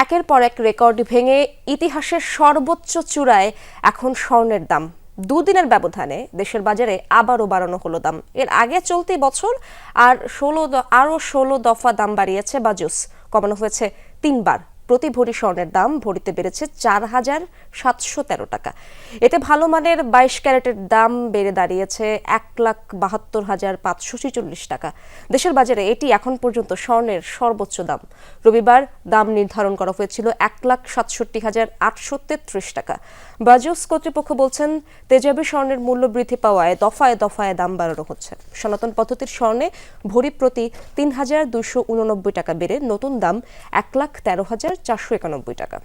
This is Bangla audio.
একের পর এক রেকর্ড ভেঙে ইতিহাসের সর্বোচ্চ চূড়ায় এখন স্বর্ণের দাম। দুদিনের ব্যবধানে দেশের বাজারে আবারও বাড়ানো হলো দাম। এর আগে চলতি বছর আরও 16 দফা দাম বাড়িয়েছে বাজুস। কমানো হয়েছে 3বার। প্রতি ভরি স্বর্ণের দাম ভরিতে বেড়েছে 4,713 টাকা। এতে ভালো মানের 22 ক্যারেটের দাম বেড়ে দাঁড়িয়েছে 1,72,546 টাকা। দেশের বাজারে এটি এখন পর্যন্ত স্বর্ণের সর্বোচ্চ দাম। রবিবার দাম নির্ধারণ করা হয়েছিল 1,67,833 টাকা। বাজুস কর্তৃপক্ষ বলছেন, তেজাবি স্বর্ণের মূল্য বৃদ্ধি পাওয়ায় দফায় দফায় দাম বাড়ানো হচ্ছে। সনাতন পদ্ধতির স্বর্ণে ভরি প্রতি 3,289 টাকা বেড়ে নতুন দাম 1,13,491 টাকা।